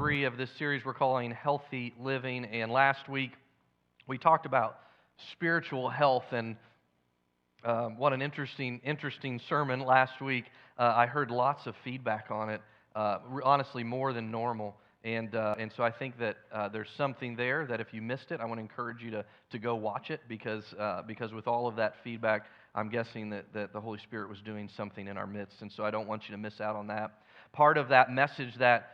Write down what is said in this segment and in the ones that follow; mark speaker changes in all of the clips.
Speaker 1: 3 of this series we're calling Healthy Living. And last week we talked about spiritual health, and what an interesting sermon last week. I heard lots of feedback on it, honestly more than normal. And so I think that there's something there that if you missed it, I want to encourage you to go watch it, because with all of that feedback, I'm guessing that the Holy Spirit was doing something in our midst. And so I don't want you to miss out on that. Part of that message that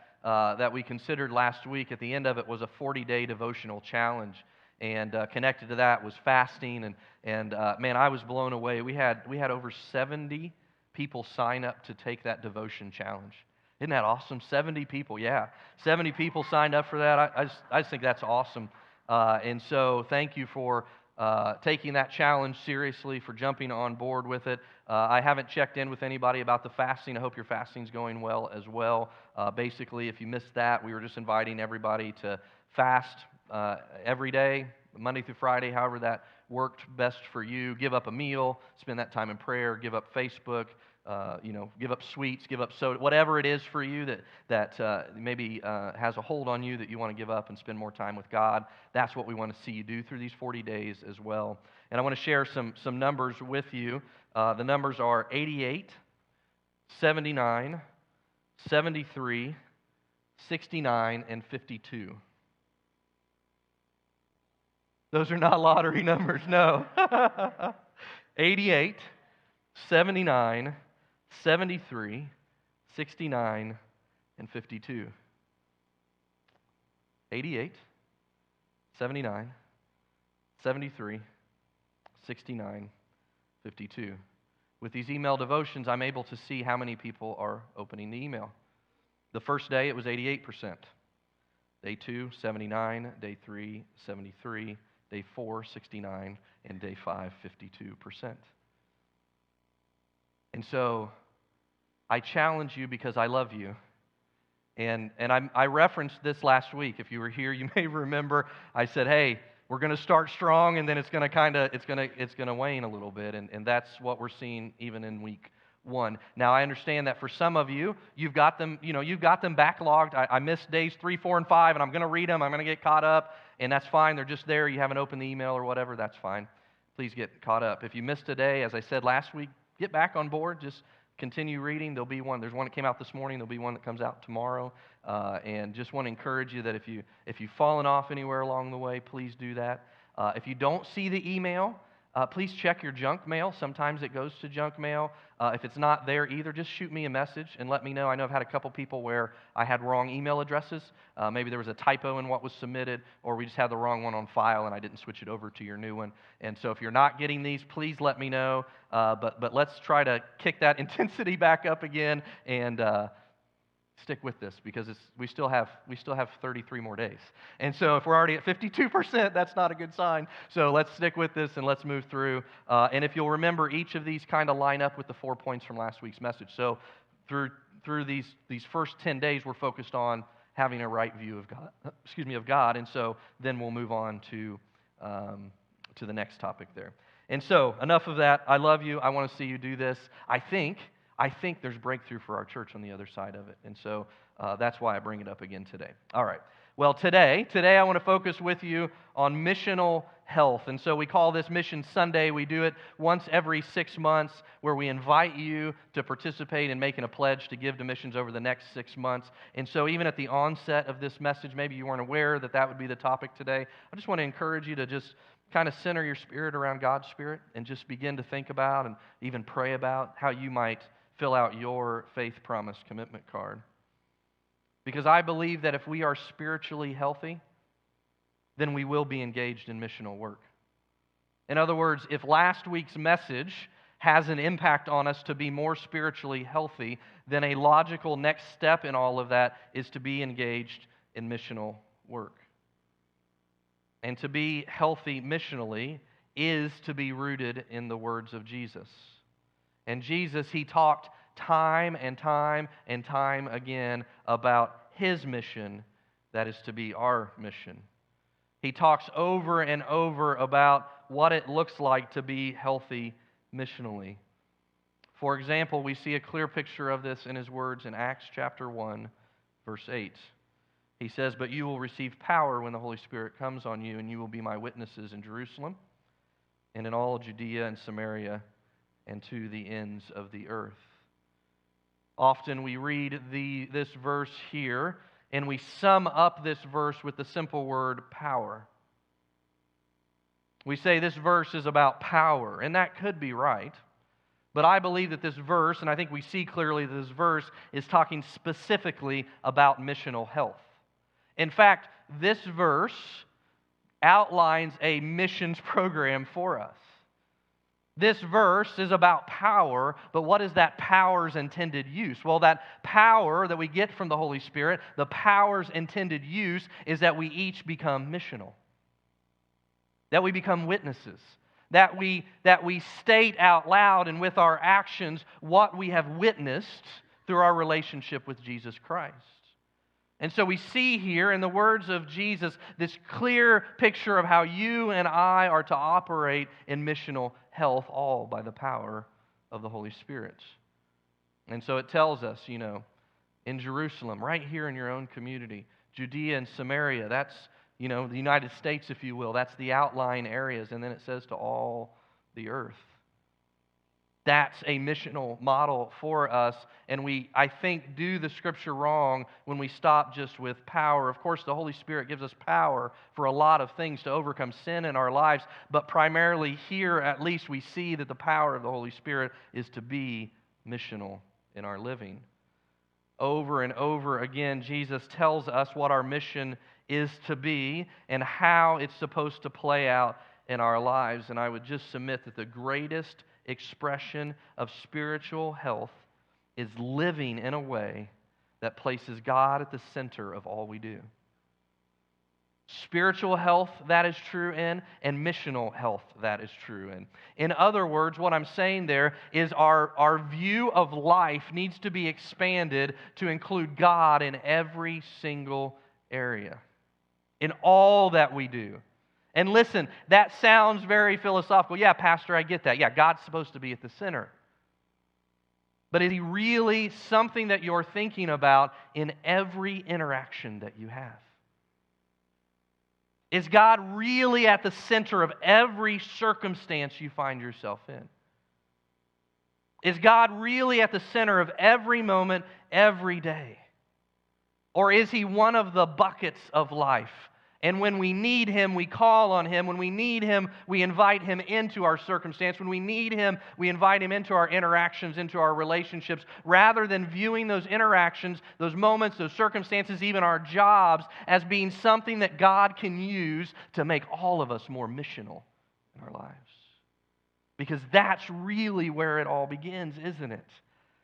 Speaker 1: we considered last week, at the end of it, was a 40-day devotional challenge. And connected to that was fasting. And man, I was blown away. We had over 70 people sign up to take that devotion challenge. Isn't that awesome? 70 people, yeah. 70 people signed up for that. I just think that's awesome. And so thank you for taking that challenge seriously, for jumping on board with it. I haven't checked in with anybody about the fasting. I hope your fasting's going well as well. Basically, if you missed that, we were just inviting everybody to fast every day, Monday through Friday, however that worked best for you. Give up a meal, spend that time in prayer, give up Facebook, give up sweets, give up soda, whatever it is for you that maybe has a hold on you that you want to give up and spend more time with God. That's what we want to see you do through these 40 days as well. And I want to share some numbers with you. The numbers are 88, 79, 73, 69, and 52. Those are not lottery numbers, no. 88, 79, 73, 69, and 52. 88, 79, 73, 69, 52. With these email devotions, I'm able to see how many people are opening the email. The first day, it was 88%. Day 2, 79. Day 3, 73. Day 4, 69. And day 5, 52%. And so I challenge you because I love you. And I referenced this last week. If you were here, you may remember I said, hey, we're going to start strong, and then it's going to wane a little bit, and that's what we're seeing even in week 1. Now, I understand that for some of you, you've got them backlogged. I missed days 3, 4, and 5, and I'm going to read them. I'm going to get caught up, and that's fine. They're just there. You haven't opened the email or whatever. That's fine. Please get caught up. If you missed a day, as I said last week, get back on board. Just continue reading. There'll be one. There's one that came out this morning. There'll be one that comes out tomorrow. And just want to encourage you that if you've fallen off anywhere along the way, please do that. If you don't see the email, please check your junk mail. Sometimes it goes to junk mail. If it's not there either, just shoot me a message and let me know. I know I've had a couple people where I had wrong email addresses. Maybe there was a typo in what was submitted, or we just had the wrong one on file and I didn't switch it over to your new one. And so if you're not getting these, please let me know. But let's try to kick that intensity back up again and stick with this, because we still have 33 more days. And so if we're already at 52%, that's not a good sign. So let's stick with this and let's move through. And if you'll remember, each of these kind of line up with the 4 points from last week's message. So through these first 10 days, we're focused on having a right view of God. And so then we'll move on to the next topic there. And so enough of that. I love you. I want to see you do this. I think there's breakthrough for our church on the other side of it. And so that's why I bring it up again today. All right. Well, today I want to focus with you on missional health. And so we call this Mission Sunday. We do it once every 6 months, where we invite you to participate in making a pledge to give to missions over the next 6 months. And so even at the onset of this message, maybe you weren't aware that would be the topic today. I just want to encourage you to just kind of center your spirit around God's Spirit and just begin to think about and even pray about how you might fill out your faith promise commitment card. Because I believe that if we are spiritually healthy, then we will be engaged in missional work. In other words, if last week's message has an impact on us to be more spiritually healthy, then a logical next step in all of that is to be engaged in missional work. And to be healthy missionally is to be rooted in the words of Jesus. And Jesus, He talked time and time and time again about His mission, that is to be our mission. He talks over and over about what it looks like to be healthy missionally. For example, we see a clear picture of this in His words in Acts chapter 1, verse 8. He says, "But you will receive power when the Holy Spirit comes on you, and you will be my witnesses in Jerusalem and in all Judea and Samaria and to the ends of the earth." Often we read this verse here, and we sum up this verse with the simple word power. We say this verse is about power, and that could be right. But I believe that this verse, and I think we see clearly that this verse is talking specifically about missional health. In fact, this verse outlines a missions program for us. This verse is about power, but what is that power's intended use? Well, that power that we get from the Holy Spirit, the power's intended use is that we each become missional, that we become witnesses, that we state out loud and with our actions what we have witnessed through our relationship with Jesus Christ. And so we see here in the words of Jesus this clear picture of how you and I are to operate in missional health, all by the power of the Holy Spirit. And so it tells us, in Jerusalem, right here in your own community, Judea and Samaria, that's, the United States, if you will, that's the outlying areas. And then it says to all the earth. That's a missional model for us, and we, I think, do the Scripture wrong when we stop just with power. Of course, the Holy Spirit gives us power for a lot of things to overcome sin in our lives, but primarily here, at least, we see that the power of the Holy Spirit is to be missional in our living. Over and over again, Jesus tells us what our mission is to be and how it's supposed to play out in our lives, and I would just submit that the greatest expression of spiritual health is living in a way that places God at the center of all we do. Spiritual health, that is true in, and missional health, that is true in. In other words, what I'm saying there is our view of life needs to be expanded to include God in every single area, in all that we do. And listen, that sounds very philosophical. Yeah, Pastor, I get that. Yeah, God's supposed to be at the center. But is He really something that you're thinking about in every interaction that you have? Is God really at the center of every circumstance you find yourself in? Is God really at the center of every moment, every day? Or is He one of the buckets of life? And when we need Him, we call on Him. When we need Him, we invite Him into our circumstance. When we need Him, we invite Him into our interactions, into our relationships, rather than viewing those interactions, those moments, those circumstances, even our jobs, as being something that God can use to make all of us more missional in our lives. Because that's really where it all begins, isn't it?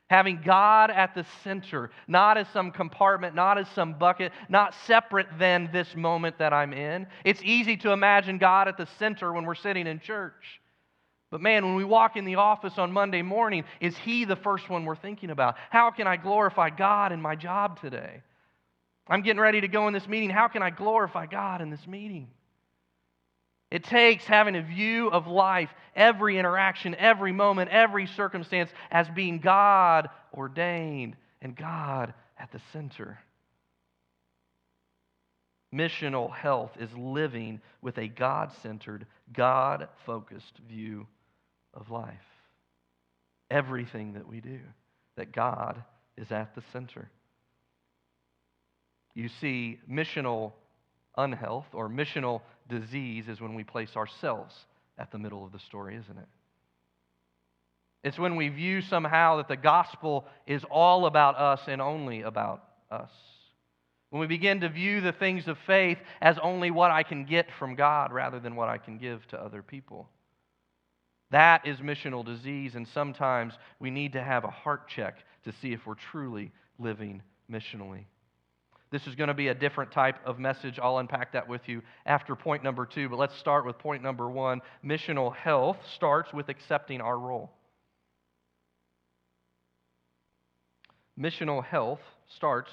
Speaker 1: Having God at the center, not as some compartment, not as some bucket, not separate than this moment that I'm in. It's easy to imagine God at the center when we're sitting in church. But man, when we walk in the office on Monday morning, is He the first one we're thinking about? How can I glorify God in my job today? I'm getting ready to go in this meeting. How can I glorify God in this meeting? It takes having a view of life, every interaction, every moment, every circumstance as being God ordained and God at the center. Missional health is living with a God-centered, God-focused view of life. Everything that we do, that God is at the center. You see, missional unhealth or missional disease is when we place ourselves at the middle of the story, isn't it? It's when we view somehow that the gospel is all about us and only about us. When we begin to view the things of faith as only what I can get from God rather than what I can give to other people. That is missional disease, and sometimes we need to have a heart check to see if we're truly living missionally. This is going to be a different type of message. I'll unpack that with you after point number 2, but let's start with point number 1. Missional health starts with accepting our role. Missional health starts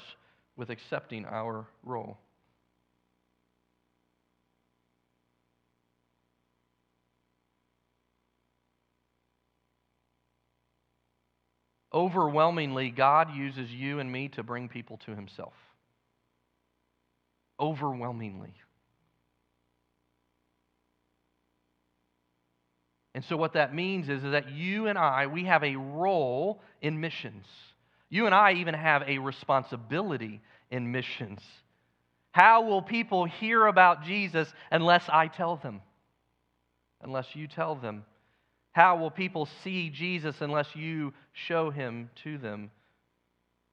Speaker 1: with accepting our role. Overwhelmingly, God uses you and me to bring people to Himself. overwhelmingly. And so what that means is that you and I, we have a role in missions. You and I even have a responsibility in missions. How will people hear about Jesus unless I tell them? Unless you tell them. How will people see Jesus unless you show him to them?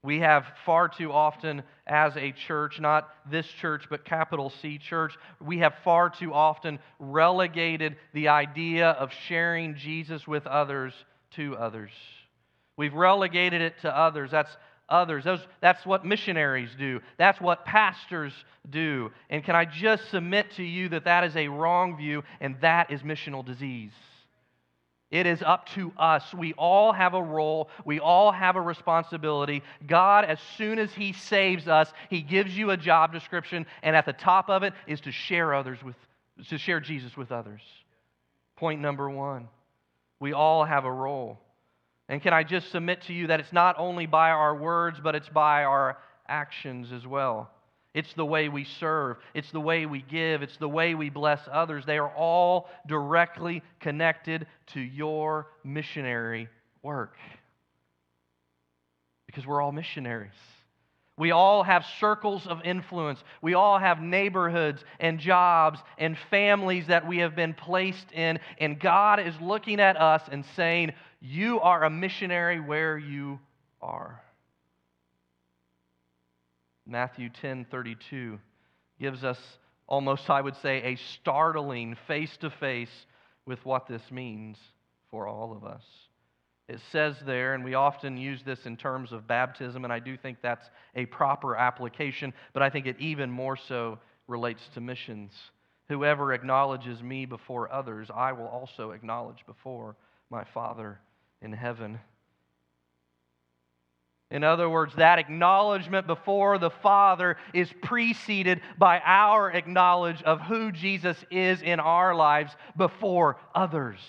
Speaker 1: We have far too often as a church, not this church, but capital C church, we have far too often relegated the idea of sharing Jesus with others to others. We've relegated it to others. That's others. That's what missionaries do. That's what pastors do. And can I just submit to you that that is a wrong view, and that is missional disease. It is up to us. We all have a role. We all have a responsibility. God, as soon as He saves us, He gives you a job description, and at the top of it is to share Jesus with others. Point number one. We all have a role. And can I just submit to you that it's not only by our words, but it's by our actions as well. It's the way we serve. It's the way we give. It's the way we bless others. They are all directly connected to your missionary work. Because we're all missionaries. We all have circles of influence. We all have neighborhoods and jobs and families that we have been placed in. And God is looking at us and saying, you are a missionary where you are. Matthew 10:32 gives us almost, I would say, a startling face-to-face with what this means for all of us. It says there, and we often use this in terms of baptism, and I do think that's a proper application, but I think it even more so relates to missions. Whoever acknowledges me before others, I will also acknowledge before my Father in heaven. In other words, that acknowledgement before the Father is preceded by our acknowledge of who Jesus is in our lives before others.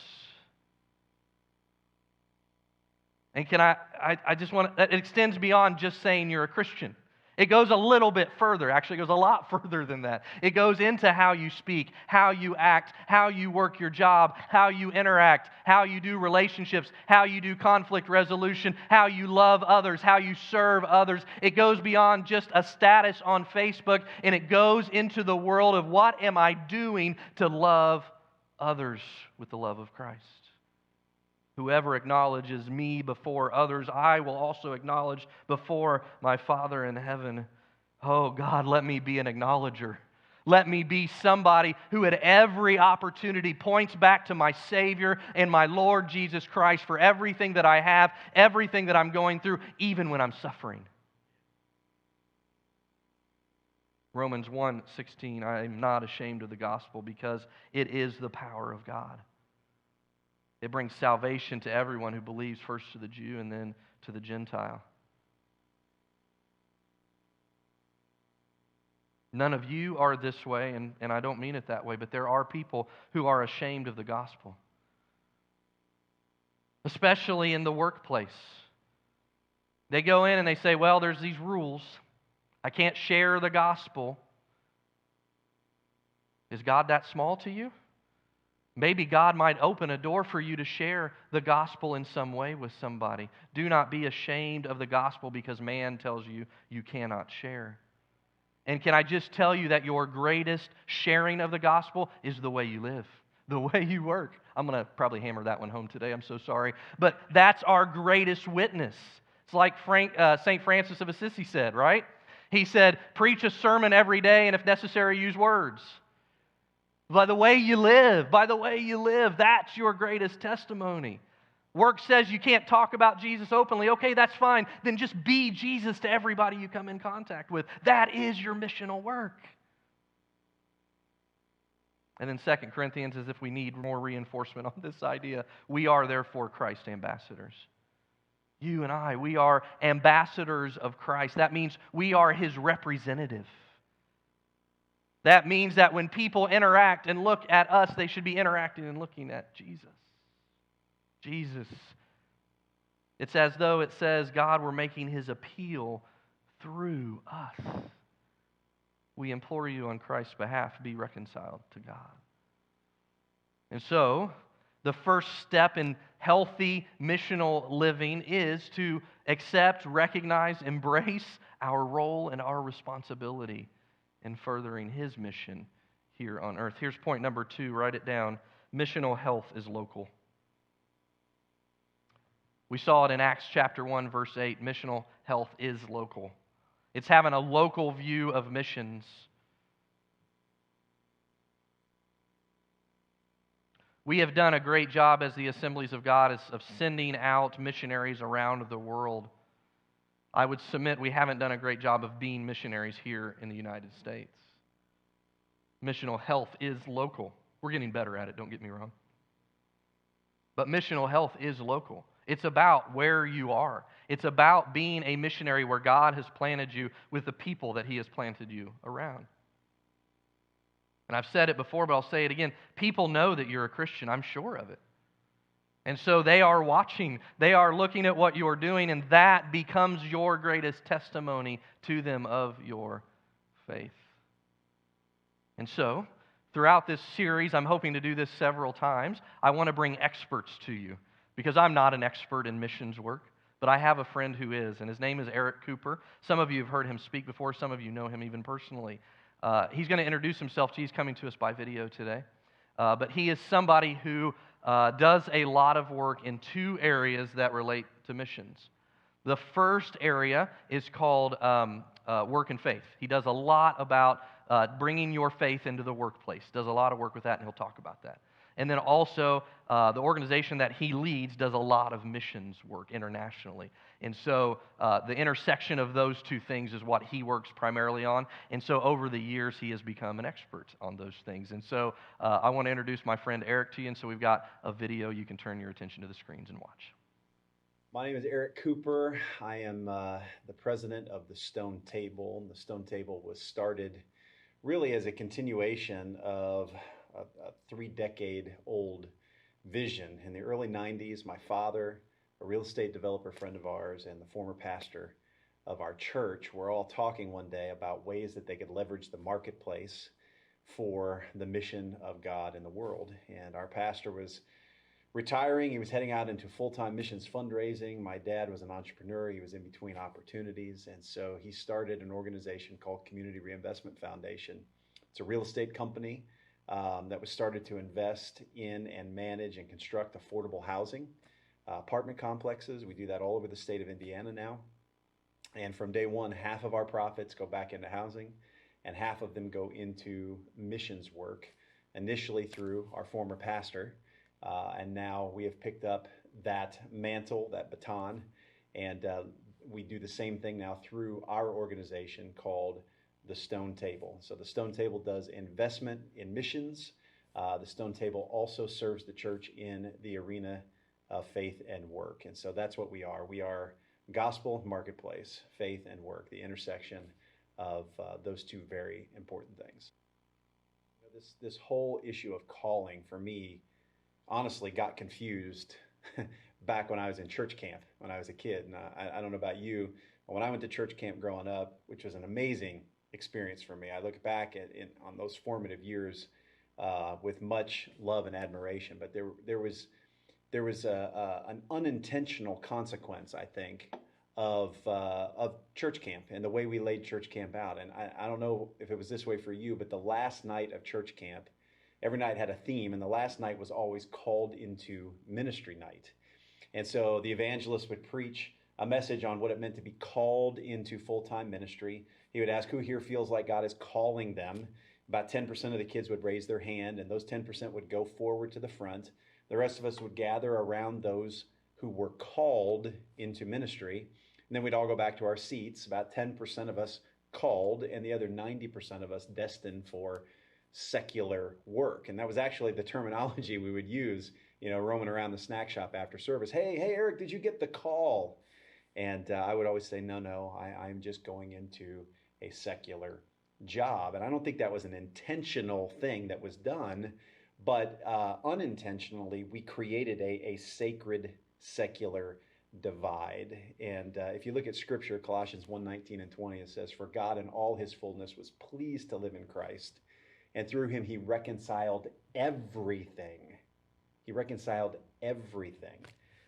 Speaker 1: And I just want to, it extends beyond just saying you're a Christian. It goes a little bit further. Actually, it goes a lot further than that. It goes into how you speak, how you act, how you work your job, how you interact, how you do relationships, how you do conflict resolution, how you love others, how you serve others. It goes beyond just a status on Facebook, and it goes into the world of what am I doing to love others with the love of Christ. Whoever acknowledges me before others, I will also acknowledge before my Father in heaven. Oh God, let me be an acknowledger. Let me be somebody who at every opportunity points back to my Savior and my Lord Jesus Christ for everything that I have, everything that I'm going through, even when I'm suffering. Romans 1:16, I am not ashamed of the gospel because it is the power of God. It brings salvation to everyone who believes, first to the Jew and then to the Gentile. None of you are this way, and I don't mean it that way, but there are people who are ashamed of the gospel. Especially in the workplace. They go in and they say, well, there's these rules. I can't share the gospel. Is God that small to you? Maybe God might open a door for you to share the gospel in some way with somebody. Do not be ashamed of the gospel because man tells you you cannot share. And can I just tell you that your greatest sharing of the gospel is the way you live, the way you work. I'm going to probably hammer that one home today. I'm so sorry. But that's our greatest witness. It's like St. Francis of Assisi said, right? He said, preach a sermon every day and if necessary, use words. By the way you live, that's your greatest testimony. Work says you can't talk about Jesus openly. Okay, that's fine. Then just be Jesus to everybody you come in contact with. That is your missional work. And then 2 Corinthians, as if we need more reinforcement on this idea, we are therefore Christ's ambassadors. You and I, we are ambassadors of Christ. That means we are His representative. That means that when people interact and look at us, they should be interacting and looking at Jesus. Jesus. It's as though it says God were making His appeal through us. we implore you on Christ's behalf, be reconciled to God. And so, the first step in healthy missional living is to accept, recognize, embrace our role and our responsibility in furthering His mission here on earth. Here's point number 2, write it down. Missional health is local. We saw it in Acts chapter 1, verse 8. Missional health is local. It's having a local view of missions. We have done a great job as the Assemblies of God of sending out missionaries around the world. I would submit we haven't done a great job of being missionaries here in the United States. Missional health is local. We're getting better at it, don't get me wrong. But missional health is local. It's about where you are. It's about being a missionary where God has planted you with the people that He has planted you around. And I've said it before, but I'll say it again. People know that you're a Christian. I'm sure of it. And so they are watching. They are looking at what you're doing, and that becomes your greatest testimony to them of your faith. And so, throughout this series, I'm hoping to do this several times. I want to bring experts to you because I'm not an expert in missions work, but I have a friend who is, and his name is Eric Cooper. Some of you have heard him speak before. Some of you know him even personally. He's going to introduce himself to you. He's coming to us by video today. But he is somebody who does a lot of work in 2 areas that relate to missions. The first area is called work and faith. He does a lot about bringing your faith into the workplace. Does a lot of work with that, and he'll talk about that. And then also, the organization that he leads does a lot of missions work internationally. And so the intersection of those 2 things is what he works primarily on. And so over the years, he has become an expert on those things. And so I want to introduce my friend Eric to you. And so we've got a video. You can turn your attention to the screens and watch.
Speaker 2: My name is Eric Cooper. I am the president of the Stone Table. The Stone Table was started really as a continuation of a 3-decade-old vision. In the early 90s, my father, a real estate developer friend of ours, and the former pastor of our church were all talking one day about ways that they could leverage the marketplace for the mission of God in the world. And our pastor was retiring. He was heading out into full-time missions fundraising. My dad was an entrepreneur. He was in between opportunities. And so he started an organization called Community Reinvestment Foundation. It's a real estate company that was started to invest in and manage and construct affordable housing, apartment complexes. We do that all over the state of Indiana now. And from day one, half of our profits go back into housing and half of them go into missions work, initially through our former pastor. And now we have picked up that mantle, that baton, and we do the same thing now through our organization called the Stone Table. So the Stone Table does investment in missions. The Stone Table also serves the church in the arena of faith and work. And so that's what we are. We are gospel, marketplace, faith, and work, the intersection of those 2 very important things. This whole issue of calling for me honestly got confused back when I was in church camp when I was a kid. And I don't know about you, but when I went to church camp growing up, which was an amazing experience for me, I look back on those formative years with much love and admiration. But there was an unintentional consequence, I think, of church camp and the way we laid church camp out. And I don't know if it was this way for you, but the last night of church camp, every night had a theme, and the last night was always called into ministry night. And so the evangelist would preach a message on what it meant to be called into full-time ministry. He would ask who here feels like God is calling them. About 10% of the kids would raise their hand, and those 10% would go forward to the front. The rest of us would gather around those who were called into ministry. And then we'd all go back to our seats, about 10% of us called, and the other 90% of us destined for secular work. And that was actually the terminology we would use, roaming around the snack shop after service. Hey, Eric, did you get the call? And I would always say, no, I'm just going into a secular job. And I don't think that was an intentional thing that was done, but unintentionally, we created a sacred secular divide. And if you look at Scripture, Colossians 1:19 and 20, it says, "For God in all his fullness was pleased to live in Christ, and through him he reconciled everything." He reconciled everything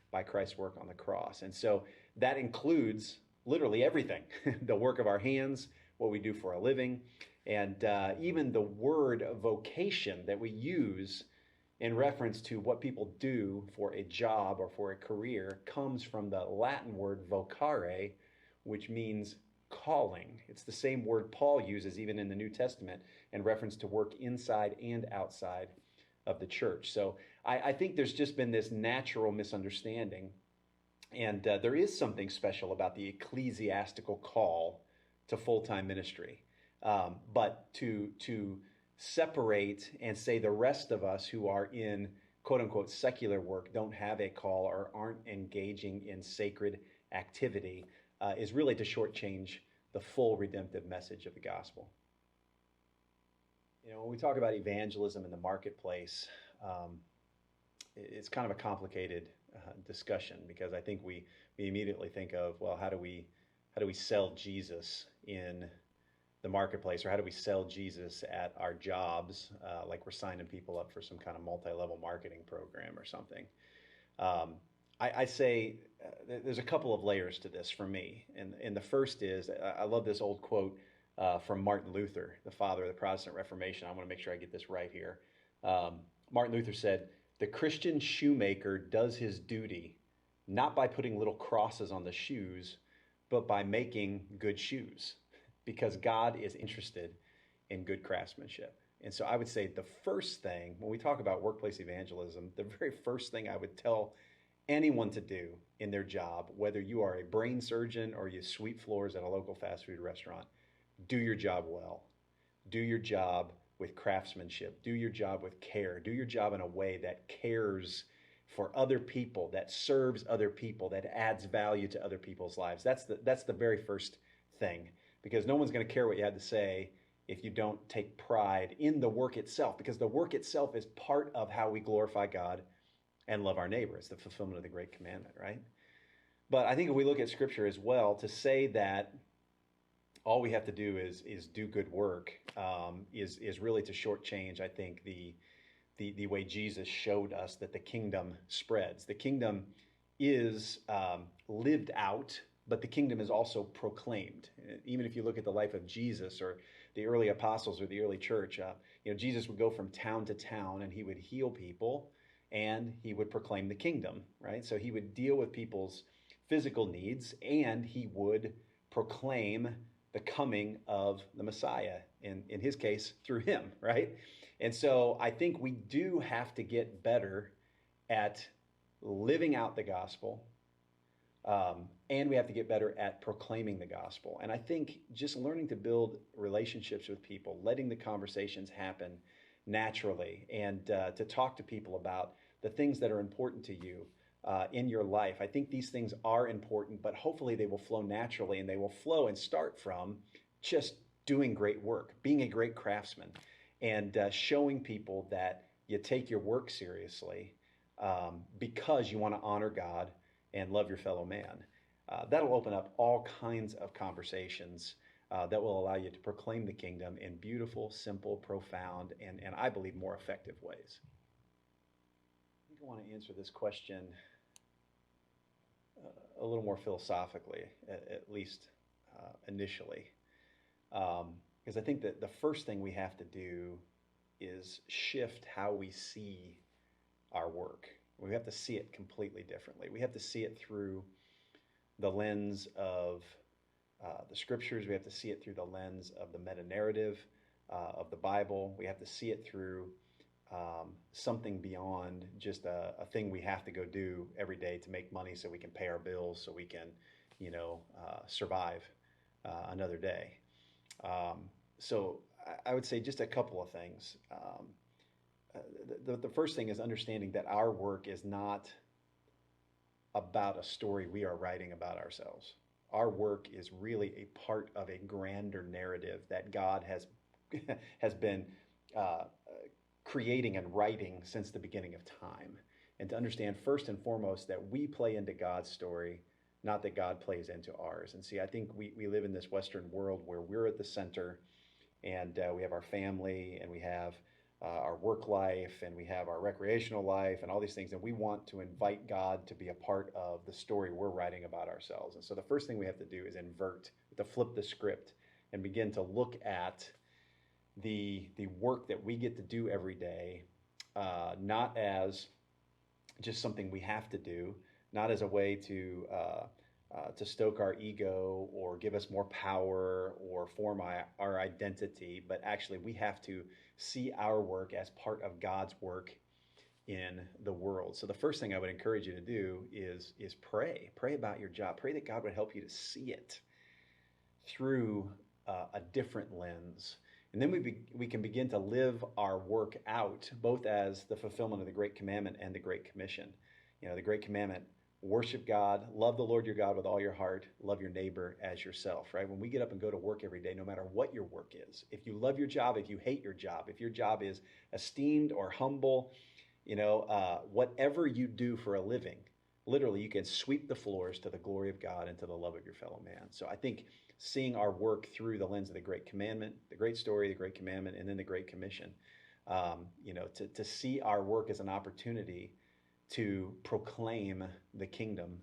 Speaker 2: by Christ's work on the cross. And so that includes literally everything, the work of our hands, what we do for a living, and even the word vocation that we use in reference to what people do for a job or for a career comes from the Latin word vocare, which means calling. It's the same word Paul uses even in the New Testament in reference to work inside and outside of the church. So I think there's just been this natural misunderstanding. And there is something special about the ecclesiastical call to full-time ministry. But to separate and say the rest of us who are in quote unquote secular work don't have a call or aren't engaging in sacred activity is really to shortchange the full redemptive message of the gospel. You know, when we talk about evangelism in the marketplace, it's kind of a complicated discussion, because I think we immediately think of, well, how do we sell Jesus in the marketplace, or how do we sell Jesus at our jobs, like we're signing people up for some kind of multi-level marketing program or something. I say there's a couple of layers to this for me, and the first is, I love this old quote from Martin Luther, the father of the Protestant Reformation. I want to make sure I get this right here. Martin Luther said, "The Christian shoemaker does his duty not by putting little crosses on the shoes, but by making good shoes, because God is interested in good craftsmanship." And so I would say the first thing, when we talk about workplace evangelism, the very first thing I would tell anyone to do in their job, whether you are a brain surgeon or you sweep floors at a local fast food restaurant, do your job well. Do your job with craftsmanship. Do your job with care. Do your job in a way that cares for other people, that serves other people, that adds value to other people's lives. That's the very first thing, because no one's going to care what you had to say if you don't take pride in the work itself, because the work itself is part of how we glorify God and love our neighbor. It's the fulfillment of the great commandment, right? But I think if we look at Scripture as well, to say that all we have to do is do good work is really to shortchange, I think, the way Jesus showed us that the kingdom spreads. The kingdom is lived out, but the kingdom is also proclaimed. Even if you look at the life of Jesus or the early apostles or the early church, Jesus would go from town to town and he would heal people and he would proclaim the kingdom, right? So he would deal with people's physical needs and he would proclaim the coming of the Messiah, in his case, through him, right? And so I think we do have to get better at living out the gospel, and we have to get better at proclaiming the gospel. And I think just learning to build relationships with people, letting the conversations happen naturally, and to talk to people about the things that are important to you in your life. I think these things are important, but hopefully they will flow naturally, and they will flow and start from just doing great work, being a great craftsman, and showing people that you take your work seriously because you want to honor God and love your fellow man. That'll open up all kinds of conversations that will allow you to proclaim the kingdom in beautiful, simple, profound, and I believe more effective ways. I think I want to answer this question a little more philosophically, at least initially. Because I think that the first thing we have to do is shift how we see our work. We have to see it completely differently. We have to see it through the lens of the scriptures. We have to see it through the lens of the meta-narrative of the Bible. We have to see it through something beyond just a thing we have to go do every day to make money so we can pay our bills, so we can, survive another day. So I would say just a couple of things. The first thing is understanding that our work is not about a story we are writing about ourselves. Our work is really a part of a grander narrative that God has been creating and writing since the beginning of time. and to understand first and foremost that we play into God's story, not that God plays into ours. And see, I think we live in this Western world where we're at the center, and we have our family, and we have our work life, and we have our recreational life, and all these things. And we want to invite God to be a part of the story we're writing about ourselves. And so the first thing we have to do is invert, to flip the script and begin to look at the work that we get to do every day, not as just something we have to do, not as a way to stoke our ego or give us more power or form our identity, but actually we have to see our work as part of God's work in the world. So the first thing I would encourage you to do is pray. Pray about your job. Pray that God would help you to see it through a different lens. And then we can begin to live our work out, both as the fulfillment of the Great Commandment and the Great Commission. You know, the Great Commandment, worship God, love the Lord your God with all your heart, love your neighbor as yourself, right? When we get up and go to work every day, no matter what your work is, if you love your job, if you hate your job, if your job is esteemed or humble, whatever you do for a living, literally you can sweep the floors to the glory of God and to the love of your fellow man. So I think seeing our work through the lens of the Great Commandment, the Great Story, the Great Commandment, and then the Great Commission, to see our work as an opportunity to proclaim the kingdom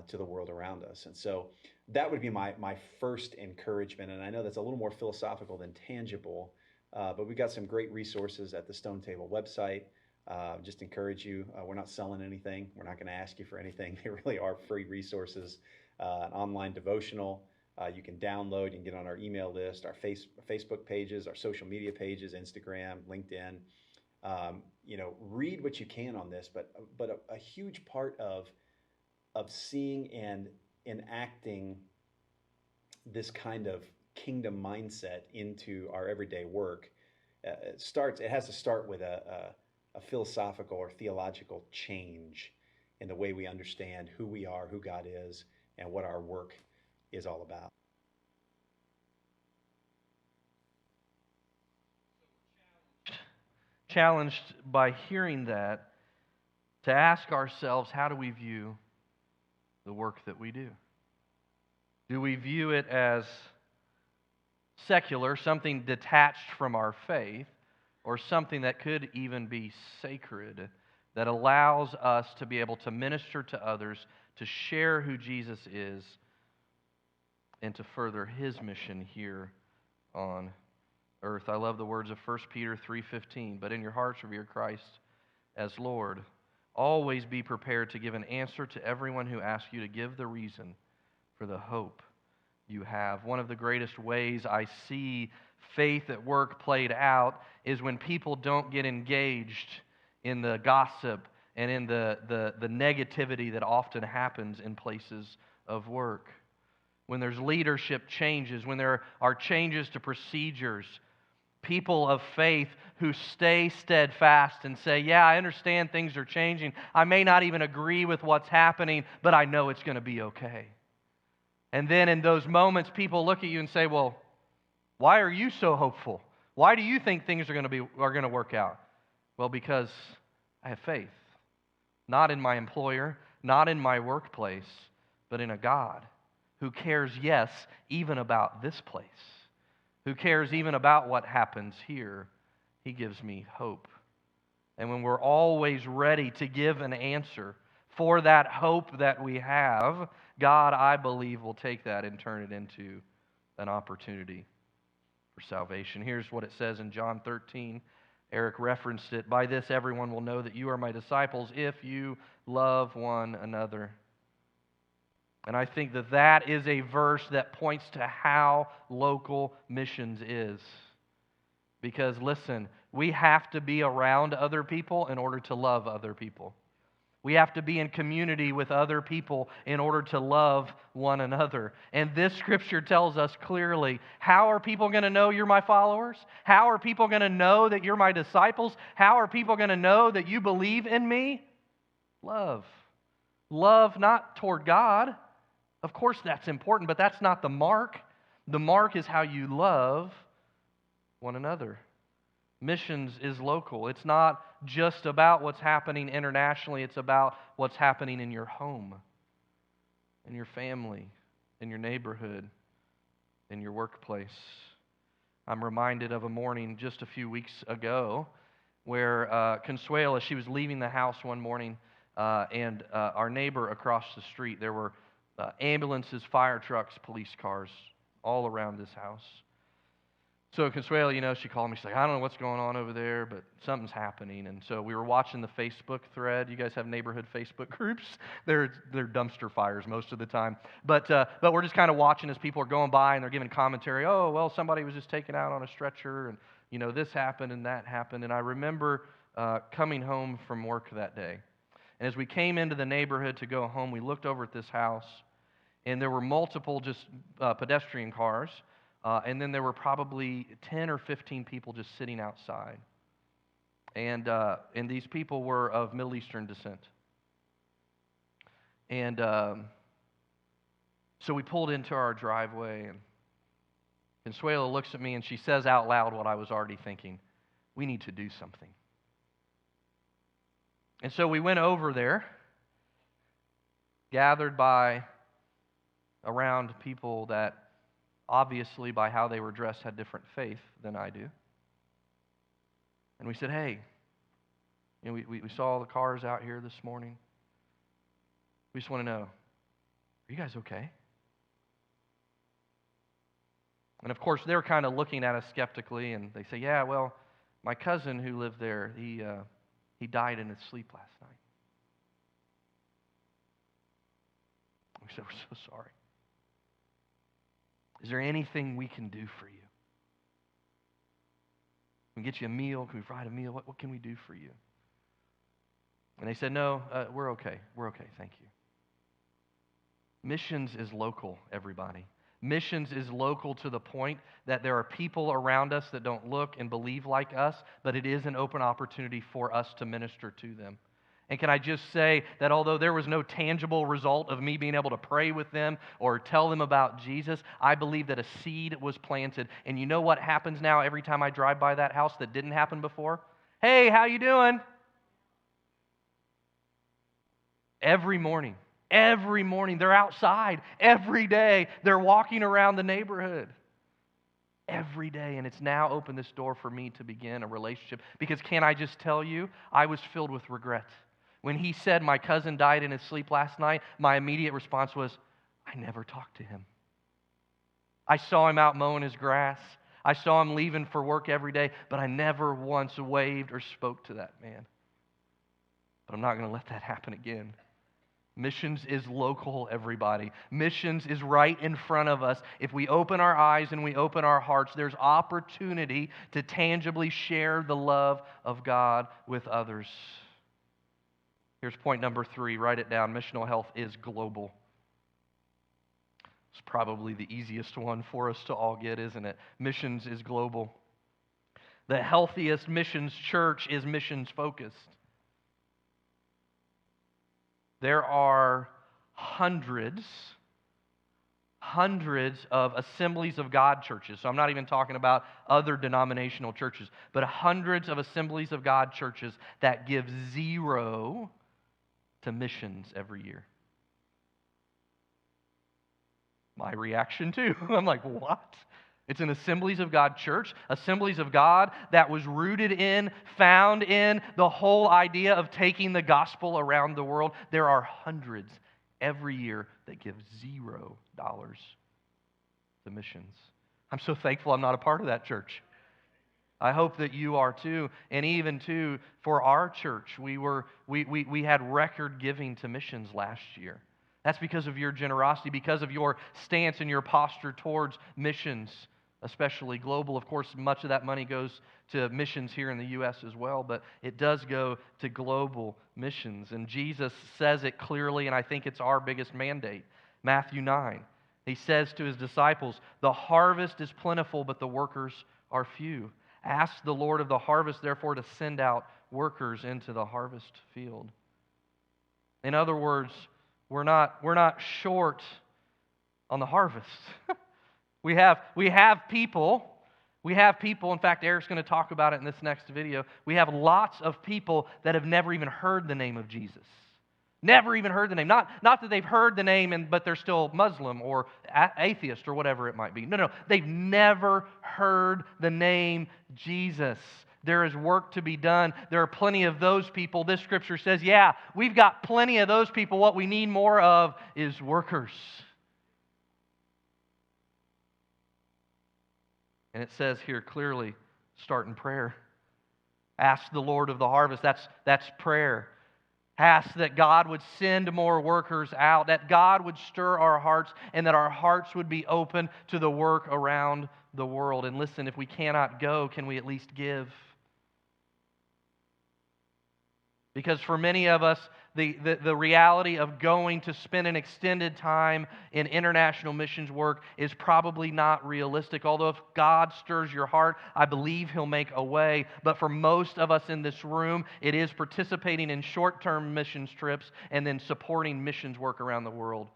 Speaker 2: to the world around us. And so that would be my first encouragement. And I know that's a little more philosophical than tangible, but we've got some great resources at the Stone Table website. Just encourage you. We're not selling anything. We're not going to ask you for anything. They really are free resources, an online devotional. You can download, you can get on our email list, our Facebook pages, our social media pages, Instagram, LinkedIn. Read what you can on this, but a huge part of seeing and enacting this kind of kingdom mindset into our everyday work, it has to start with a philosophical or theological change in the way we understand who we are, who God is, and what our work is all about.
Speaker 1: Challenged by hearing that to ask ourselves, how do we view the work that we do? Do we view it as secular, something detached from our faith, or something that could even be sacred, that allows us to be able to minister to others, to share who Jesus is, and to further His mission here on earth? I love the words of 1 Peter 3:15, but in your hearts revere Christ as Lord. Always be prepared to give an answer to everyone who asks you to give the reason for the hope you have. One of the greatest ways I see faith at work played out is when people don't get engaged in the gossip and in the negativity that often happens in places of work. When there's leadership changes, when there are changes to procedures, people of faith who stay steadfast and say, yeah, I understand things are changing. I may not even agree with what's happening, but I know it's going to be okay. And then in those moments, people look at you and say, well, why are you so hopeful? Why do you think things are going to work out? Well, because I have faith. Not in my employer, not in my workplace, but in a God who cares, yes, even about this place, who cares even about what happens here. He gives me hope. And when we're always ready to give an answer for that hope that we have, God, I believe, will take that and turn it into an opportunity for salvation. Here's what it says in John 13. Eric referenced it. By this everyone will know that you are my disciples if you love one another. And I think that is a verse that points to how local missions is. Because listen, we have to be around other people in order to love other people. We have to be in community with other people in order to love one another. And this scripture tells us clearly, how are people going to know you're my followers? How are people going to know that you're my disciples? How are people going to know that you believe in me? Love. Love not toward God. Of course that's important, but that's not the mark. The mark is how you love one another. Missions is local. It's not just about what's happening internationally, it's about what's happening in your home, in your family, in your neighborhood, in your workplace. I'm reminded of a morning just a few weeks ago where Consuela, she was leaving the house one morning, and our neighbor across the street, there were ambulances, fire trucks, police cars all around this house. So Consuela, she called me. She's like, I don't know what's going on over there, but something's happening. And so we were watching the Facebook thread. You guys have neighborhood Facebook groups? They're dumpster fires most of the time. But we're just kind of watching as people are going by and they're giving commentary. Oh, well, somebody was just taken out on a stretcher, and this happened and that happened. And I remember coming home from work that day. And as we came into the neighborhood to go home, we looked over at this house, and there were multiple just pedestrian cars. And then there were probably 10 or 15 people just sitting outside. And these people were of Middle Eastern descent. And so we pulled into our driveway, and Consuela looks at me and she says out loud what I was already thinking. We need to do something. And so we went over there, gathered by around people that obviously, by how they were dressed, had different faith than I do. And we said, hey, we saw the cars out here this morning. We just want to know, are you guys okay? And of course, they're kind of looking at us skeptically, and they say, yeah, well, my cousin who lived there, he died in his sleep last night. We said, we're so sorry. Is there anything we can do for you? Can we get you a meal? Can we provide a meal? What can we do for you? And they said, no, we're okay. We're okay, thank you. Missions is local, everybody. Missions is local to the point that there are people around us that don't look and believe like us, but it is an open opportunity for us to minister to them. And can I just say that although there was no tangible result of me being able to pray with them or tell them about Jesus, I believe that a seed was planted. And you know what happens now every time I drive by that house that didn't happen before? Hey, how you doing? Every morning, they're outside. Every day, they're walking around the neighborhood. Every day, and it's now opened this door for me to begin a relationship. Because can I just tell you, I was filled with regret. When he said my cousin died in his sleep last night, my immediate response was, I never talked to him. I saw him out mowing his grass. I saw him leaving for work every day, but I never once waved or spoke to that man. But I'm not going to let that happen again. Missions is local, everybody. Missions is right in front of us. If we open our eyes and we open our hearts, there's opportunity to tangibly share the love of God with others. Here's point number 3. Write it down. Missional health is global. It's probably the easiest one for us to all get, isn't it? Missions is global. The healthiest missions church is missions focused. There are hundreds of Assemblies of God churches. So I'm not even talking about other denominational churches, but hundreds of Assemblies of God churches that give zero to missions every year. My reaction too. I'm like, what? It's an Assemblies of God church, Assemblies of God that was rooted in, found in the whole idea of taking the gospel around the world. There are hundreds every year that give $0 to missions. I'm so thankful I'm not a part of that church. I hope that you are too. And even too, for our church, we had record giving to missions last year. That's because of your generosity, because of your stance and your posture towards missions, especially global. Of course, much of that money goes to missions here in the U.S. as well, but it does go to global missions. And Jesus says it clearly, and I think it's our biggest mandate. Matthew 9, he says to his disciples, the harvest is plentiful, but the workers are few. Ask the Lord of the harvest, therefore, to send out workers into the harvest field. In other words, we're not short on the harvest. We have people We have people, in fact, Eric's going to talk about it in this next video. We have lots of people that have never even heard the name of Jesus. Never even heard the name. Not that they've heard the name, but they're still Muslim or atheist or whatever it might be. No, they've never heard the name Jesus. There is work to be done. There are plenty of those people. This scripture says, yeah, we've got plenty of those people. What we need more of is workers. And it says here clearly, start in prayer. Ask the Lord of the harvest. That's prayer. Ask that God would send more workers out, that God would stir our hearts, and that our hearts would be open to the work around the world. And listen, if we cannot go, can we at least give? Because for many of us, the reality of going to spend an extended time in international missions work is probably not realistic. Although if God stirs your heart, I believe He'll make a way. But for most of us in this room, it is participating in short-term missions trips and then supporting missions work around the world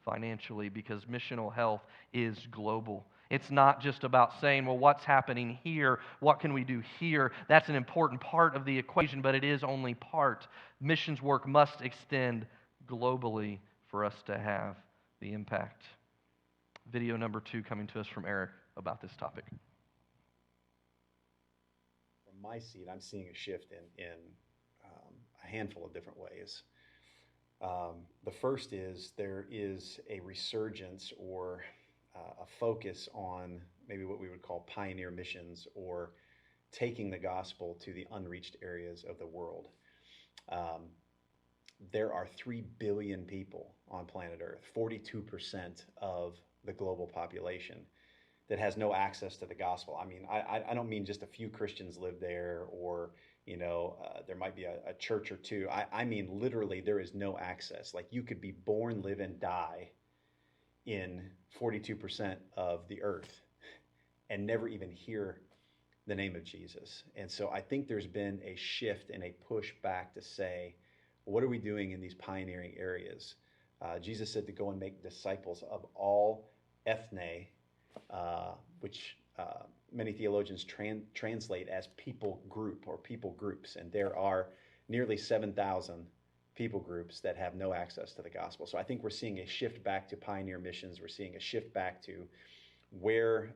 Speaker 1: financially, because missional health is global. It's not just about saying, well, what's happening here? What can we do here? That's an important part of the equation, but it is only part. Missions work must extend globally for us to have the impact. Video number 2 coming to us from Eric about this topic.
Speaker 2: From my seat, I'm seeing a shift in a handful of different ways. The first is there is a resurgence or a focus on maybe what we would call pioneer missions, or taking the gospel to the unreached areas of the world. There are 3 billion people on planet Earth, 42% of the global population, that has no access to the gospel. I mean, I don't mean just a few Christians live there, or there might be a church or two. I mean literally there is no access. Like, you could be born, live, and die in 42% of the earth and never even hear the name of Jesus. And so I think there's been a shift and a push back to say, what are we doing in these pioneering areas? Jesus said to go and make disciples of all ethne, which many theologians translate as people group or people groups. And there are nearly 7,000 people groups that have no access to the gospel. So I think we're seeing a shift back to pioneer missions. We're seeing a shift back to where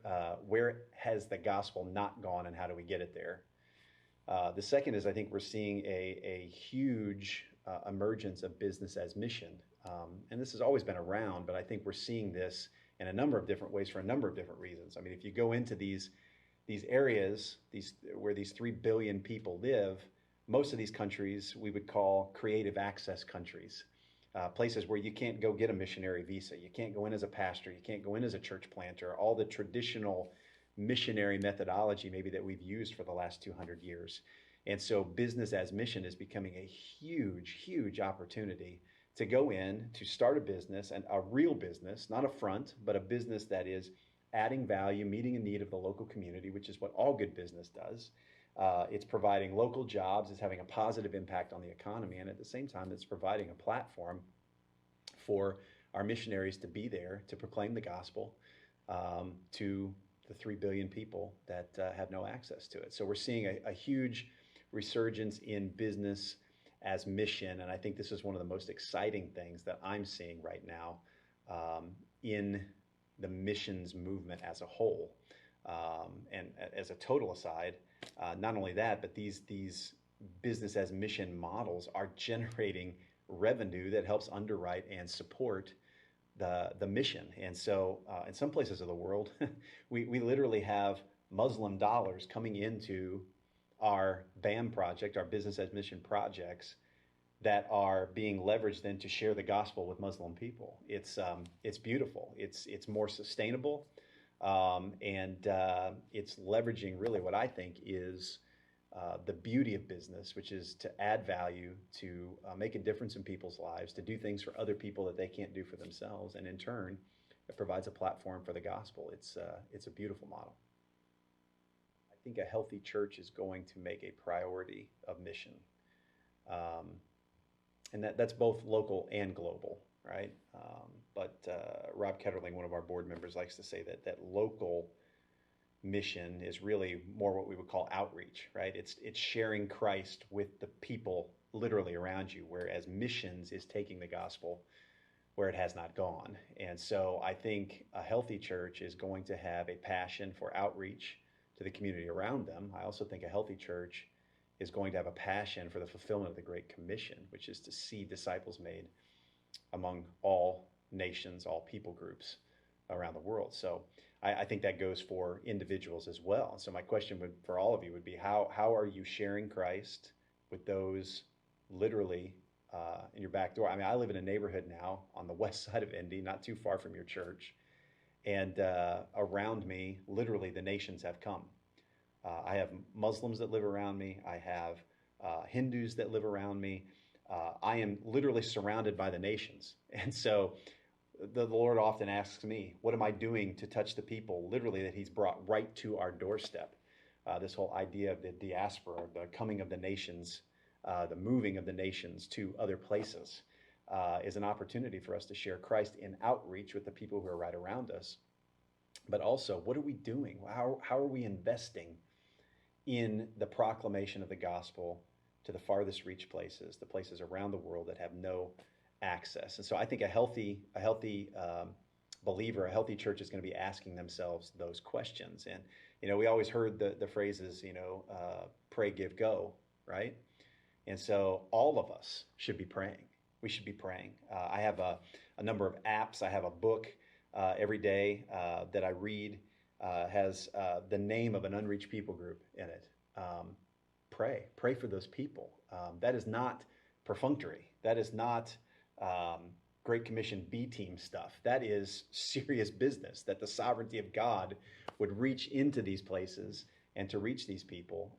Speaker 2: has the gospel not gone, and how do we get it there? The second is, I think we're seeing a huge emergence of business as mission. And this has always been around, but I think we're seeing this in a number of different ways for a number of different reasons. I mean, if you go into these areas, where these 3 billion people live, most of these countries we would call creative access countries, places where you can't go get a missionary visa, you can't go in as a pastor, you can't go in as a church planter, all the traditional missionary methodology maybe that we've used for the last 200 years. And so business as mission is becoming a huge, huge opportunity to go in, to start a business, and a real business, not a front, but a business that is adding value, meeting a need of the local community, which is what all good business does. It's providing local jobs, it's having a positive impact on the economy, and at the same time, it's providing a platform for our missionaries to be there to proclaim the gospel to the 3 billion people that have no access to it. So we're seeing a huge resurgence in business as mission, and I think this is one of the most exciting things that I'm seeing right now in the missions movement as a whole. And as a total aside, not only that, but these business as mission models are generating revenue that helps underwrite and support the mission. And so in some places of the world, we literally have Muslim dollars coming into our BAM project, our business as mission projects, that are being leveraged then to share the gospel with Muslim people. It's beautiful. It's more sustainable. And it's leveraging really what I think is the beauty of business, which is to add value, to make a difference in people's lives, to do things for other people that they can't do for themselves, and in turn, it provides a platform for the gospel. It's a beautiful model. I think a healthy church is going to make a priority of mission, and that's both local and global. Right? But Rob Ketterling, one of our board members, likes to say that local mission is really more what we would call outreach, right? It's sharing Christ with the people literally around you, whereas missions is taking the gospel where it has not gone. And so I think a healthy church is going to have a passion for outreach to the community around them. I also think a healthy church is going to have a passion for the fulfillment of the Great Commission, which is to see disciples made among all nations, all people groups around the world. So I think that goes for individuals as well. So my question for all of you would be, how are you sharing Christ with those literally in your back door? I mean, I live in a neighborhood now on the west side of Indy, not too far from your church. And around me, literally, the nations have come. I have Muslims that live around me. I have Hindus that live around me. I am literally surrounded by the nations. And so the Lord often asks me, what am I doing to touch the people, literally, that He's brought right to our doorstep? This whole idea of the diaspora, the coming of the nations, the moving of the nations to other places is an opportunity for us to share Christ in outreach with the people who are right around us. But also, what are we doing? How are we investing in the proclamation of the gospel to the farthest reach places, the places around the world that have no access? And so I think a healthy believer, a healthy church is going to be asking themselves those questions. And, we always heard the phrases, pray, give, go, right? And so all of us should be praying. We should be praying. I have a number of apps. I have a book every day that I read has the name of an unreached people group in it. Pray for those people. That is not perfunctory. That is not Great Commission B team stuff. That is serious business, that the sovereignty of God would reach into these places and to reach these people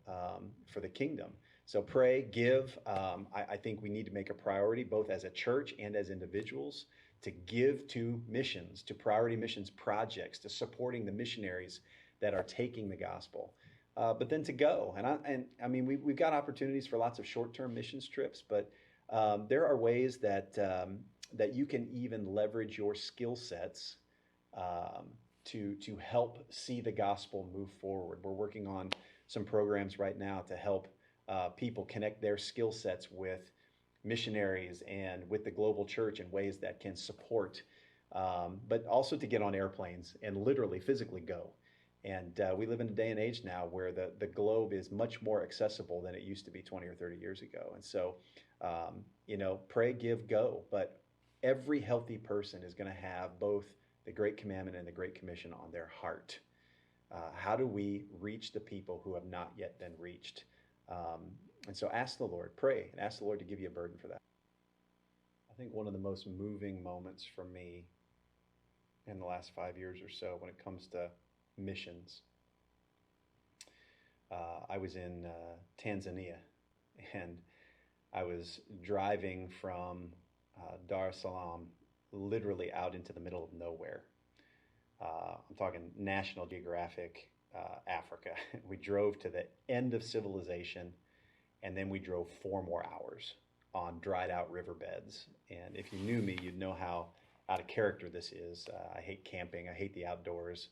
Speaker 2: for the kingdom. So pray, give. I think we need to make a priority, both as a church and as individuals, to give to missions, to priority missions projects, to supporting the missionaries that are taking the gospel. But then to go. And I mean, we've got opportunities for lots of short-term missions trips, but there are ways that you can even leverage your skill sets to help see the gospel move forward. We're working on some programs right now to help people connect their skill sets with missionaries and with the global church in ways that can support, but also to get on airplanes and literally physically go. And we live in a day and age now where the globe is much more accessible than it used to be 20 or 30 years ago. And so, pray, give, go. But every healthy person is going to have both the Great Commandment and the Great Commission on their heart. How do we reach the people who have not yet been reached? And so ask the Lord, pray, and ask the Lord to give you a burden for that. I think one of the most moving moments for me in the last 5 years or so when it comes to missions, I was in Tanzania, and I was driving from Dar es Salaam literally out into the middle of nowhere. I'm talking National Geographic Africa. We drove to the end of civilization, and then we drove 4 more hours on dried out riverbeds. And if you knew me, you'd know how out of character this is. I hate camping. I hate the outdoors.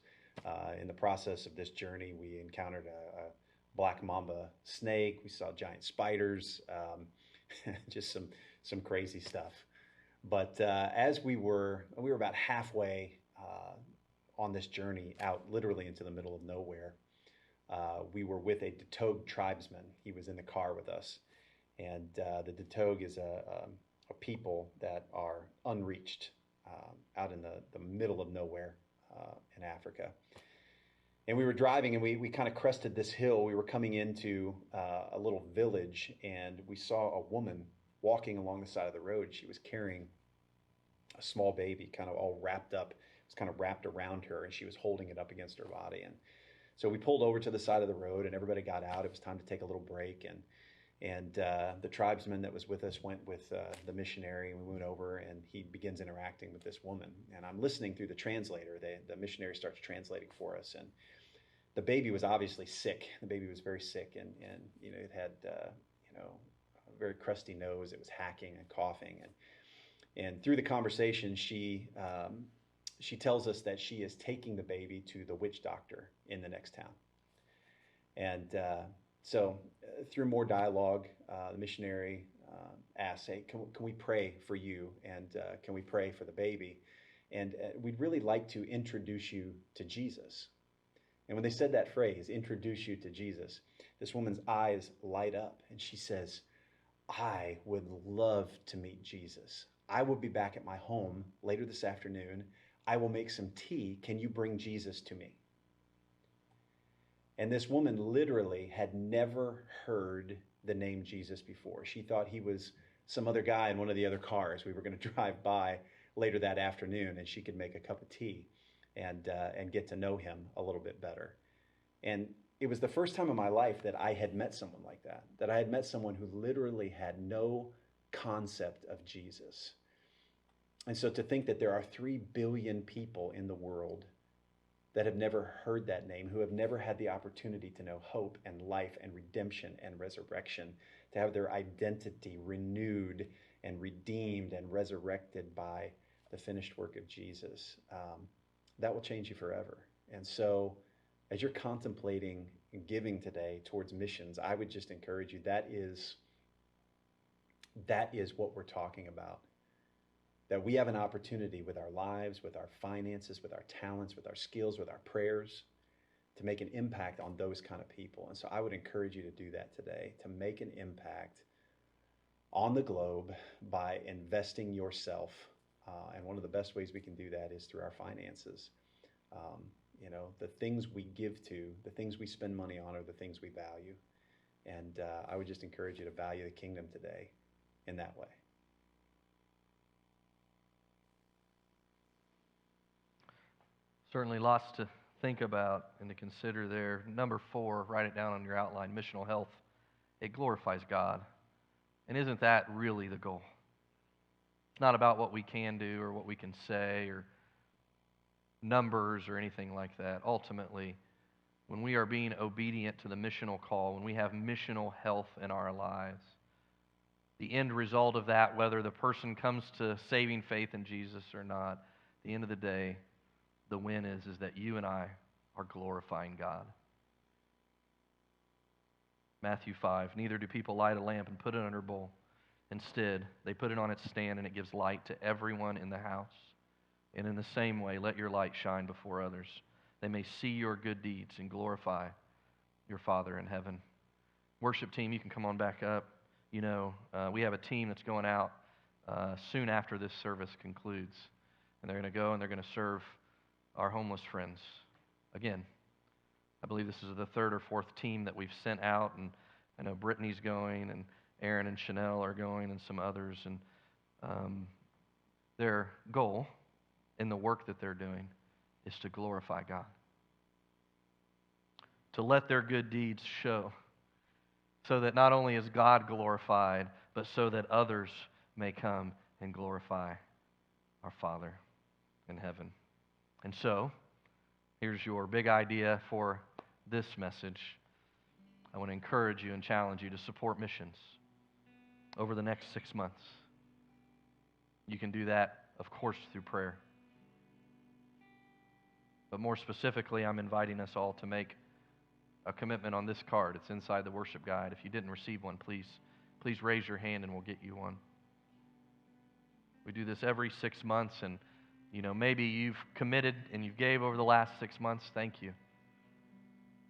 Speaker 2: In the process of this journey, we encountered a black mamba snake. We saw giant spiders, just some crazy stuff. But as we were about halfway on this journey out literally into the middle of nowhere, we were with a Datoge tribesman. He was in the car with us. And the Datoge is a people that are unreached out in the middle of nowhere in Africa. And we were driving, and we kind of crested this hill. We were coming into a little village, and we saw a woman walking along the side of the road. She was carrying a small baby, kind of all wrapped up. It was kind of wrapped around her, and she was holding it up against her body. And so we pulled over to the side of the road, and everybody got out. It was time to take a little break, and the tribesman that was with us went with the missionary, and we went over, and he begins interacting with this woman. And I'm listening through the translator. The missionary starts translating for us, and the baby was obviously sick. The baby was very sick, and it had a very crusty nose. It was hacking and coughing, and through the conversation, she tells us that she is taking the baby to the witch doctor in the next town. And so through more dialogue, the missionary asked, hey, can we pray for you? And can we pray for the baby? And we'd really like to introduce you to Jesus. And when they said that phrase, introduce you to Jesus, this woman's eyes light up and she says, I would love to meet Jesus. I will be back at my home later this afternoon. I will make some tea. Can you bring Jesus to me? And this woman literally had never heard the name Jesus before. She thought he was some other guy in one of the other cars we were going to drive by later that afternoon, and she could make a cup of tea and get to know him a little bit better. And it was the first time in my life that I had met someone like that I had met someone who literally had no concept of Jesus. And so to think that there are 3 billion people in the world that have never heard that name, who have never had the opportunity to know hope and life and redemption and resurrection, to have their identity renewed and redeemed and resurrected by the finished work of Jesus, that will change you forever. And so as you're contemplating giving today towards missions, I would just encourage you, that is what we're talking about. That we have an opportunity with our lives, with our finances, with our talents, with our skills, with our prayers, to make an impact on those kind of people. And so I would encourage you to do that today, to make an impact on the globe by investing yourself. And one of the best ways we can do that is through our finances. The things we give to, the things we spend money on are the things we value. And I would just encourage you to value the kingdom today in that way.
Speaker 1: Certainly lots to think about and to consider there. Number 4, write it down on your outline, missional health. It glorifies God. And isn't that really the goal? It's not about what we can do or what we can say or numbers or anything like that. Ultimately, when we are being obedient to the missional call, when we have missional health in our lives, the end result of that, whether the person comes to saving faith in Jesus or not, at the end of the day, the win is that you and I are glorifying God. Matthew 5, neither do people light a lamp and put it under a bowl. Instead, they put it on its stand and it gives light to everyone in the house. And in the same way, let your light shine before others. They may see your good deeds and glorify your Father in heaven. Worship team, you can come on back up. We have a team that's going out soon after this service concludes. And they're going to go and they're going to serve our homeless friends. Again, I believe this is the 3rd or 4th team that we've sent out, and I know Brittany's going, and Aaron and Chanel are going, and some others, and their goal in the work that they're doing is to glorify God, to let their good deeds show, so that not only is God glorified, but so that others may come and glorify our Father in heaven. And so, here's your big idea for this message. I want to encourage you and challenge you to support missions over the next 6 months. You can do that, of course, through prayer. But more specifically, I'm inviting us all to make a commitment on this card. It's inside the worship guide. If you didn't receive one, please raise your hand and we'll get you one. We do this every 6 months, and maybe you've committed and you gave over the last 6 months. Thank you.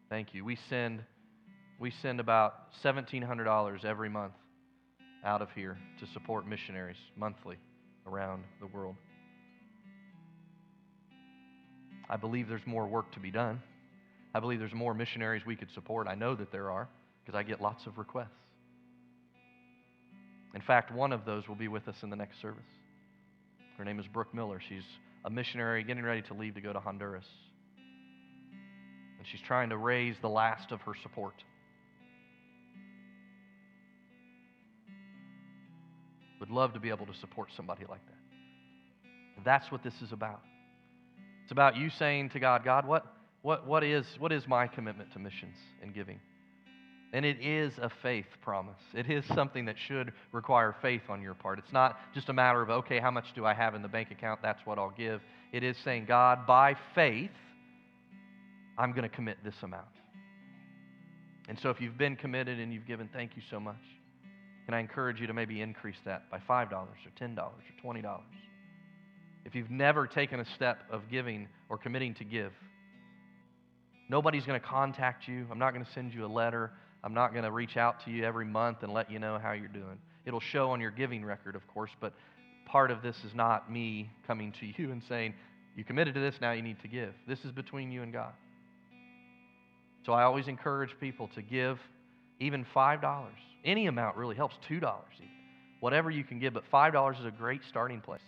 Speaker 1: Thank you. We send about $1,700 every month out of here to support missionaries monthly around the world. I believe there's more work to be done. I believe there's more missionaries we could support. I know that there are, because I get lots of requests. In fact, one of those will be with us in the next service. Her name is Brooke Miller. She's a missionary getting ready to leave to go to Honduras. And she's trying to raise the last of her support. Would love to be able to support somebody like that. That's what this is about. It's about you saying to God, God, what is my commitment to missions and giving? And it is a faith promise. It is something that should require faith on your part. It's not just a matter of, okay, how much do I have in the bank account? That's what I'll give. It is saying, God, by faith, I'm going to commit this amount. And so if you've been committed and you've given, thank you so much. Can I encourage you to maybe increase that by $5 or $10 or $20? If you've never taken a step of giving or committing to give, nobody's going to contact you. I'm not going to send you a letter. I'm not going to reach out to you every month and let you know how you're doing. It'll show on your giving record, of course, but part of this is not me coming to you and saying, you committed to this, now you need to give. This is between you and God. So I always encourage people to give even $5. Any amount really helps, $2 even. Whatever you can give, but $5 is a great starting place.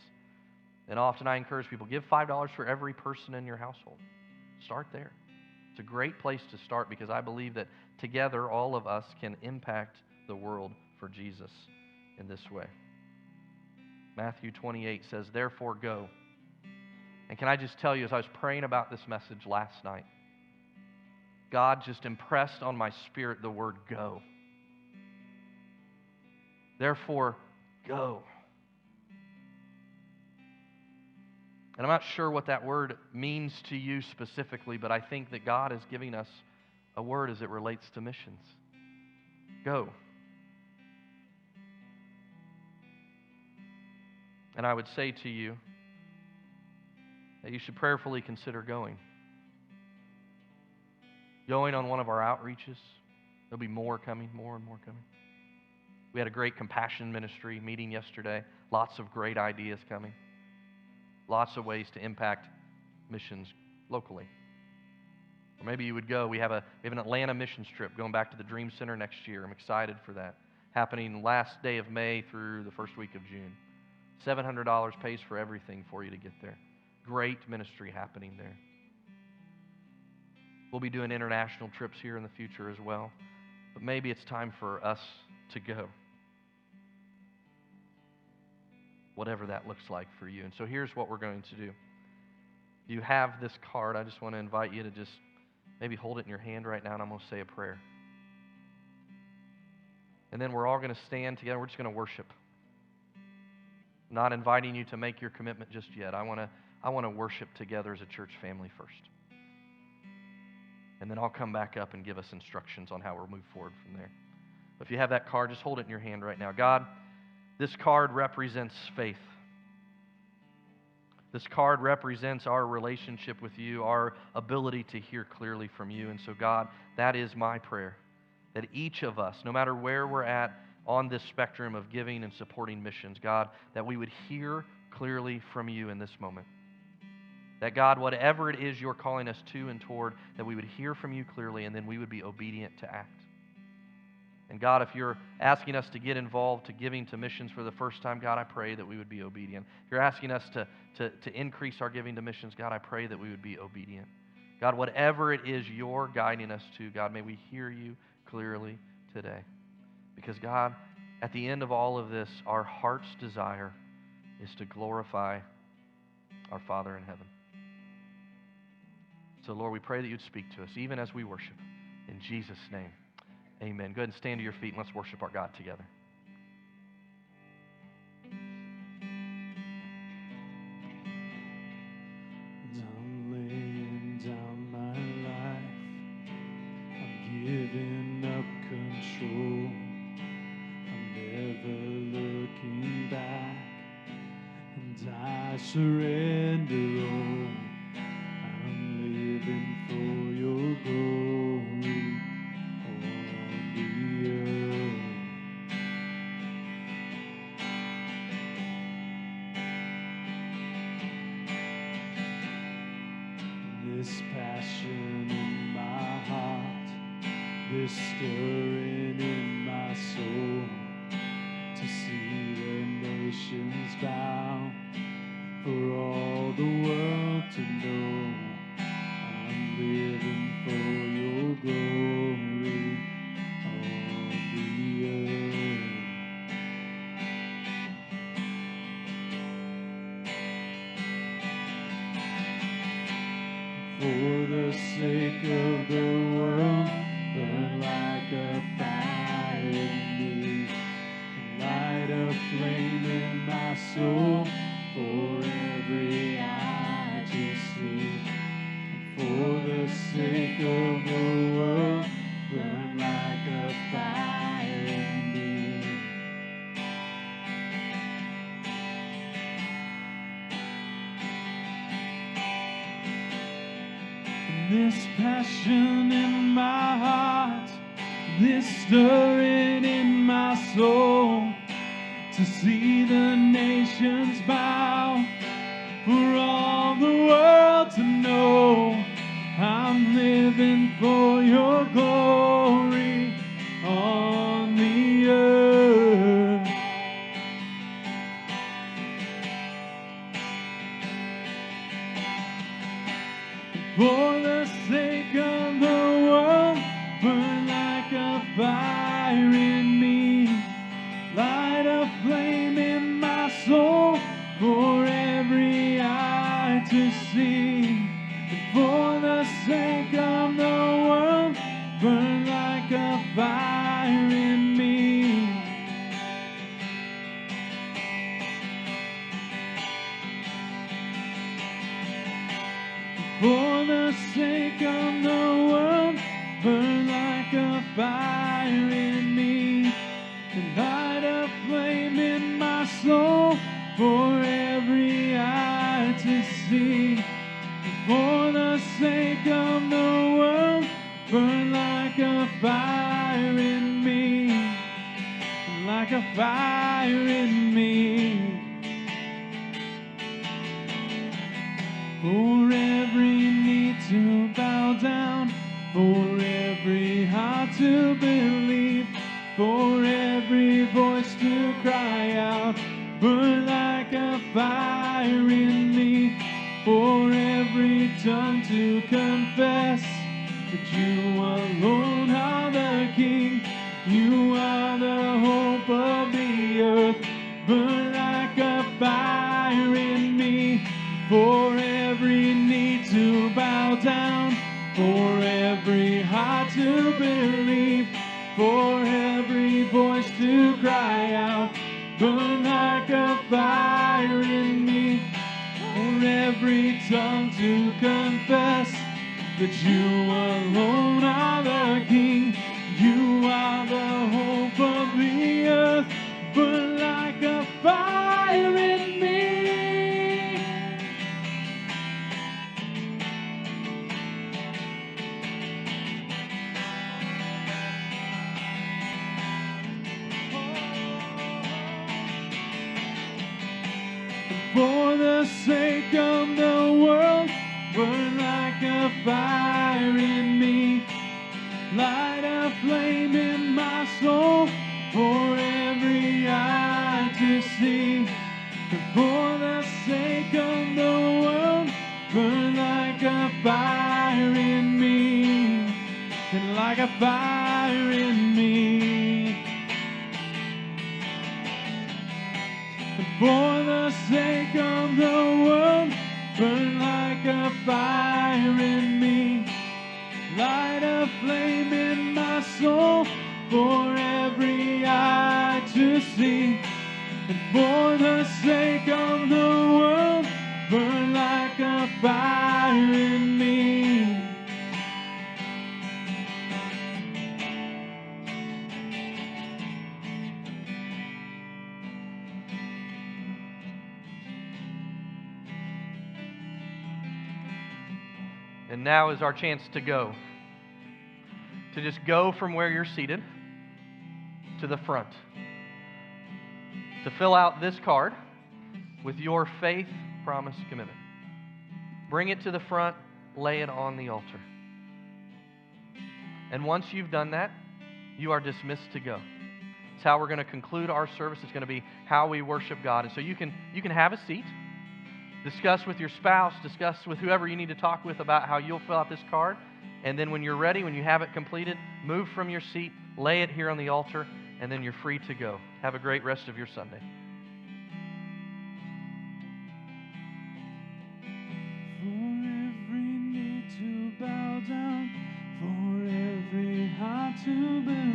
Speaker 1: And often I encourage people, give $5 for every person in your household. Start there. It's a great place to start because I believe that together all of us can impact the world for Jesus in this way. Matthew 28 says, therefore go. And can I just tell you, as I was praying about this message last night, God just impressed on my spirit the word go. Therefore, go. And I'm not sure what that word means to you specifically, but I think that God is giving us a word as it relates to missions. Go. And I would say to you that you should prayerfully consider going. Going on one of our outreaches. There'll be more coming, more and more coming. We had a great compassion ministry meeting yesterday. Lots of great ideas coming. Lots of ways to impact missions locally. Or maybe you would go. We have an Atlanta missions trip going back to the Dream Center next year. I'm excited for that. Happening last day of May through the first week of June. $700 pays for everything for you to get there. Great ministry happening there. We'll be doing international trips here in the future as well. But maybe it's time for us to go. Whatever that looks like for you. And so here's what we're going to do. You have this card. I just want to invite you to just maybe hold it in your hand right now, and I'm going to say a prayer. And then we're all going to stand together. We're just going to worship. I'm not inviting you to make your commitment just yet. I want to worship together as a church family first. And then I'll come back up and give us instructions on how we'll move forward from there. But if you have that card, just hold it in your hand right now. God, this card represents faith. This card represents our relationship with you, our ability to hear clearly from you. And so, God, that is my prayer, that each of us, no matter where we're at on this spectrum of giving and supporting missions, God, that we would hear clearly from you in this moment. That, God, whatever it is you're calling us to and toward, that we would hear from you clearly and then we would be obedient to act. And God, if you're asking us to get involved, to giving to missions for the first time, God, I pray that we would be obedient. If you're asking us to increase our giving to missions, God, I pray that we would be obedient. God, whatever it is you're guiding us to, God, may we hear you clearly today. Because, God, at the end of all of this, our heart's desire is to glorify our Father in heaven. So, Lord, we pray that you'd speak to us, even as we worship. In Jesus' name, amen. Go ahead and stand to your feet and let's worship our God together.
Speaker 3: I'm laying down my life. I'm giving up control. I'm never looking back. And I surrender all. I'm living for your glory on the earth. This passion in my heart, this stirring in my soul, to see the nations bow, for all the world to know. I'm living for your glory on the earth. For the sake of the world, burn like a fire in me, light a flame in my soul, for every eye to see. For the sake of the world, burn like a fire in me. This passion in my heart, this stirring in my soul, to see the nations bow, for all the world to know I'm living for your glory on the earth. For the sake of the world, burn like a fire in me. Light a flame in my soul for every eye to see. And for the sake of the world, burn like a fire in me. For the sake of the world, burn like a fire in me. And light a flame in my soul for every eye to see. And for the sake of the world, burn like a fire in me. Like a fire in me. For every knee to bow down, for every heart to believe, for every voice to cry out, burn like a fire in me. For every tongue to confess that you alone are the King, you are the hope of the earth, burn like a fire in me. For every knee to bow down, for every heart to believe, for every voice to cry out, burn like a fire in me. For every tongue to confess that you alone are the King, you are the hope of the earth, burn like a fire in me. For the sake of the world, burn like a fire in me. Light a flame in my soul for every eye to see. And for the sake of the world, burn like a fire in me. And like a fire in me. For the sake of the world, burn like a fire in me. Light a flame in my soul for every eye to see. And for the sake of the world, burn like a fire in me.
Speaker 1: And now is our chance to go. To just go from where you're seated to the front. To fill out this card with your faith, promise, commitment. Bring it to the front, lay it on the altar. And once you've done that, you are dismissed to go. It's how we're going to conclude our service. It's going to be how we worship God. And so you can have a seat. Discuss with your spouse, discuss with whoever you need to talk with about how you'll fill out this card. And then when you're ready, when you have it completed, move from your seat, lay it here on the altar, and then you're free to go. Have a great rest of your Sunday.
Speaker 3: For every knee to bow down, for every heart to believe.